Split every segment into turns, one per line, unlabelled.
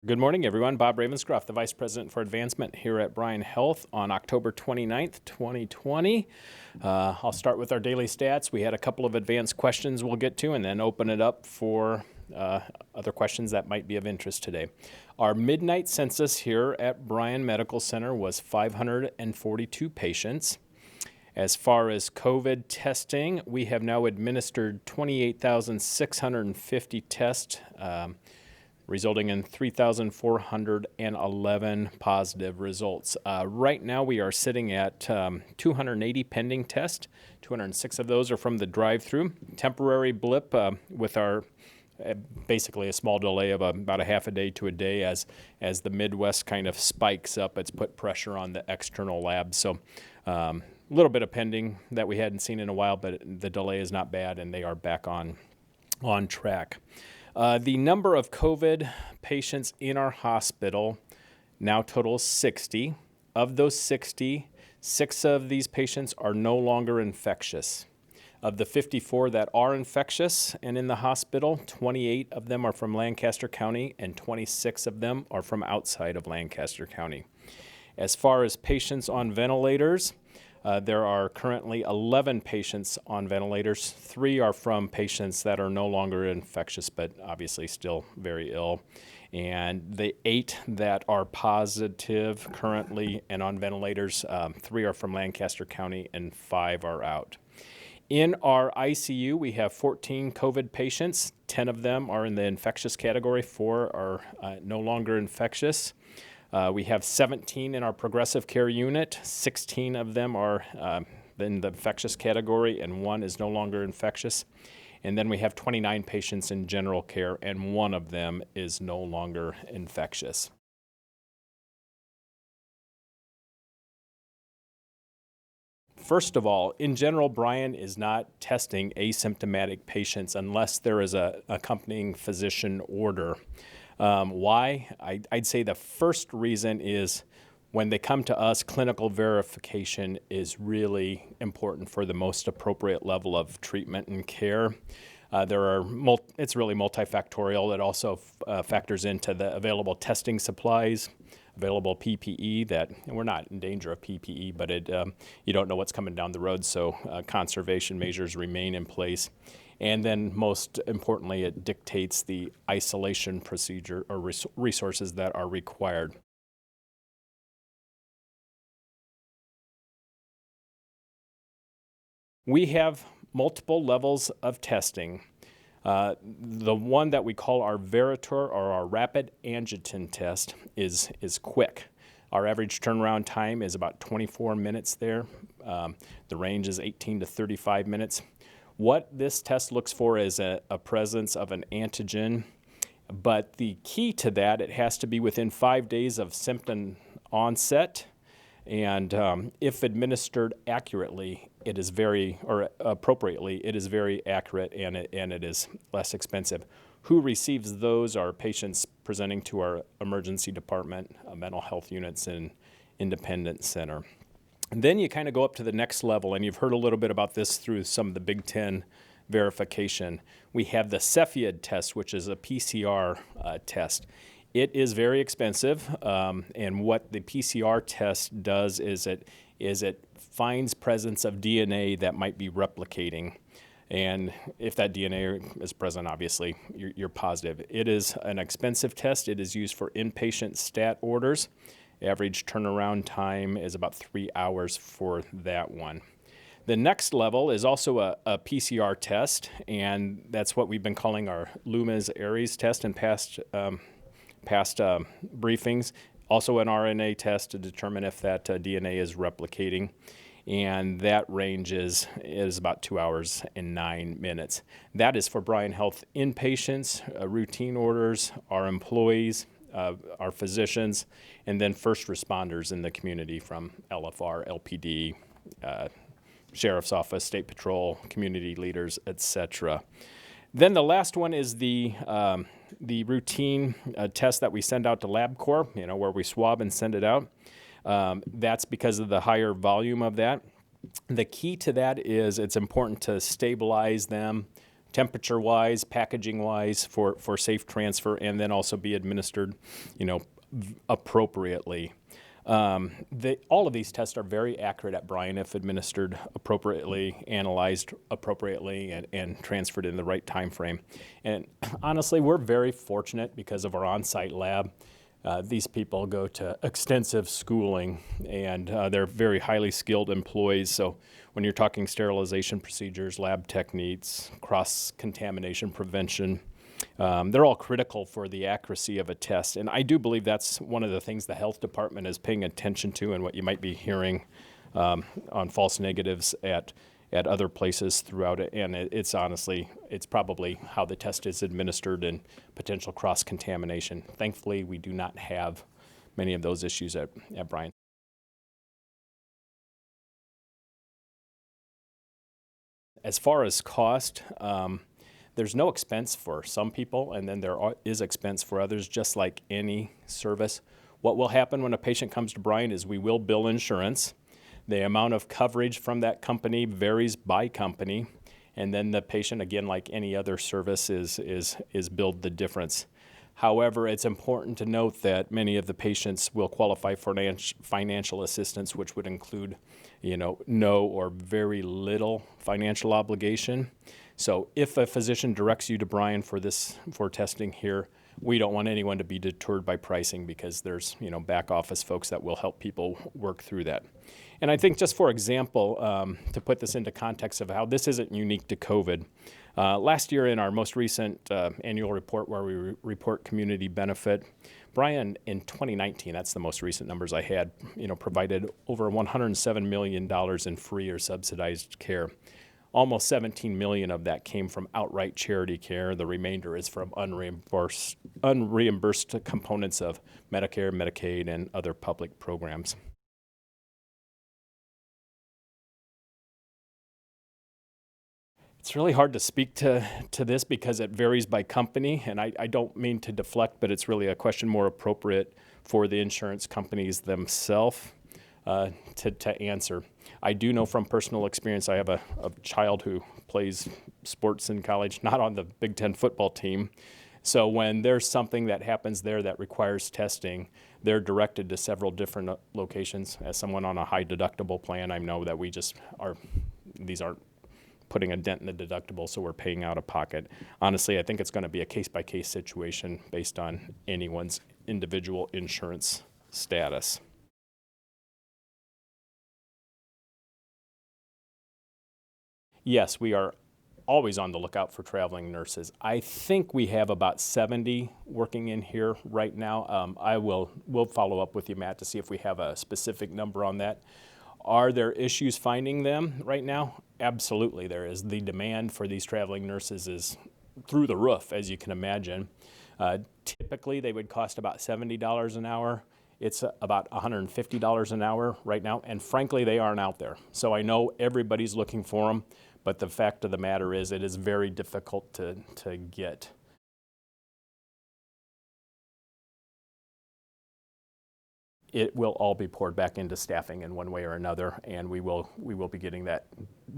Good morning, everyone. Bob Ravenscroft, the Vice President for Advancement here at Bryan Health on October 29th, 2020. I'll start with our daily stats. We had a couple of advanced questions we'll get to and then open it up for other questions that might be of interest today. Our midnight census here at Bryan Medical Center was 542 patients. As far as COVID testing, we have now administered 28,650 tests, resulting in 3,411 positive results. Right now we are sitting at 280 pending tests. 206 of those are from the drive-through. Temporary blip with our basically a small delay of about a half a day to a day as the Midwest kind of spikes up. It's put pressure on the external labs. So a little bit of pending that we hadn't seen in a while, but the delay is not bad and they are back on track. The number of COVID patients in our hospital now totals 60. Of those 60, 6 of these patients are no longer infectious. Of the 54 that are infectious and in the hospital, 28 of them are from Lancaster County and 26 of them are from outside of Lancaster County. As far as patients on ventilators, there are currently 11 patients on ventilators. 3 are from patients that are no longer infectious, but obviously still very ill. And the 8 that are positive currently and on ventilators, 3 are from Lancaster County and 5 are out. In our ICU, we have 14 COVID patients. 10 of them are in the infectious category. 4 are no longer infectious. We have 17 in our progressive care unit. 16 of them are in the infectious category, and 1 is no longer infectious. And then we have 29 patients in general care, and 1 of them is no longer infectious. First of all, in general, Bryan is not testing asymptomatic patients unless there is an accompanying physician order. Why? I'd say the first reason is when they come to us, clinical verification is really important for the most appropriate level of treatment and care. It's really multifactorial. It also factors into the available testing supplies, available PPE and we're not in danger of PPE, but you don't know what's coming down the road, so conservation measures remain in place. And then most importantly, it dictates the isolation procedure or resources that are required. We have multiple levels of testing. The one that we call our Veritor or our rapid antigen test is quick. Our average turnaround time is about 24 minutes there. The range is 18 to 35 minutes. What this test looks for is a presence of an antigen, but the key to that, it has to be within 5 days of symptom onset, and if administered accurately, appropriately, it is very accurate and it is less expensive. Who receives those are patients presenting to our emergency department, mental health units, and independent center. And then you kind of go up to the next level, and you've heard a little bit about this through some of the Big Ten verification. We have the Cepheid test, which is a PCR test. It is very expensive, and what the PCR test does is it finds presence of DNA that might be replicating. And if that DNA is present, obviously, you're positive. It is an expensive test. It is used for inpatient stat orders. Average turnaround time is about 3 hours for that one. The next level is also a PCR test, and that's what we've been calling our Luma's Aries test in past briefings. Also an RNA test to determine if that DNA is replicating, and that range is about 2 hours and 9 minutes. That is for Bryan Health inpatients, routine orders, our employees, our physicians, and then first responders in the community from LFR, LPD, Sheriff's Office, State Patrol, community leaders, etc. Then the last one is the routine test that we send out to LabCorp, where we swab and send it out. That's because of the higher volume of that. The key to that is it's important to stabilize them temperature-wise, packaging-wise for safe transfer, and then also be administered, appropriately. All of these tests are very accurate at Bryan if administered appropriately, analyzed appropriately, and transferred in the right time frame. And honestly, we're very fortunate because of our on-site lab. These people go to extensive schooling, and they're very highly skilled employees. So when you're talking sterilization procedures, lab techniques, cross-contamination prevention, they're all critical for the accuracy of a test. And I do believe that's one of the things the health department is paying attention to, and what you might be hearing on false negatives at other places throughout it. And it's probably how the test is administered and potential cross-contamination. Thankfully, we do not have many of those issues at Bryan. As far as cost, there's no expense for some people, and then there is expense for others, just like any service. What will happen when a patient comes to Bryan is we will bill insurance. The amount of coverage from that company varies by company, and then the patient, again, like any other service, is billed the difference. However, it's important to note that many of the patients will qualify for financial assistance, which would include, no or very little financial obligation. So if a physician directs you to Bryan for testing here, we don't want anyone to be deterred by pricing, because there's back office folks that will help people work through that. And I think, just for example, to put this into context of how this isn't unique to COVID, last year in our most recent annual report where we report community benefit, Bryan in 2019, that's the most recent numbers I had, provided over $107 million in free or subsidized care. Almost 17 million of that came from outright charity care. The remainder is from unreimbursed components of Medicare, Medicaid, and other public programs. It's really hard to speak to this because it varies by company, and I don't mean to deflect, but it's really a question more appropriate for the insurance companies themselves to answer. I do know from personal experience, I have a child who plays sports in college, not on the Big Ten football team. So when there's something that happens there that requires testing, they're directed to several different locations. As someone on a high deductible plan, I know that these aren't putting a dent in the deductible, so we're paying out of pocket. Honestly, I think it's going to be a case-by-case situation based on anyone's individual insurance status. Yes, we are always on the lookout for traveling nurses. I think we have about 70 working in here right now. We'll follow up with you, Matt, to see if we have a specific number on that. Are there issues finding them right now? Absolutely, there is. The demand for these traveling nurses is through the roof, as you can imagine. Typically, they would cost about $70 an hour. It's about $150 an hour right now, and frankly, they aren't out there. So I know everybody's looking for them, but the fact of the matter is it is very difficult to get. It will all be poured back into staffing in one way or another, and we will be getting that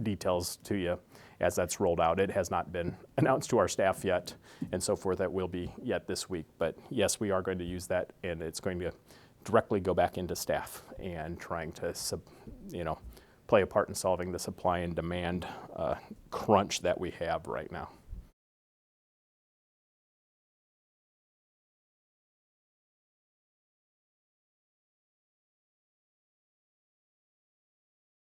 details to you as that's rolled out. It has not been announced to our staff yet, and so forth. That will be yet this week. But yes, we are going to use that, and it's going to directly go back into staff and trying to play a part in solving the supply and demand crunch that we have right now.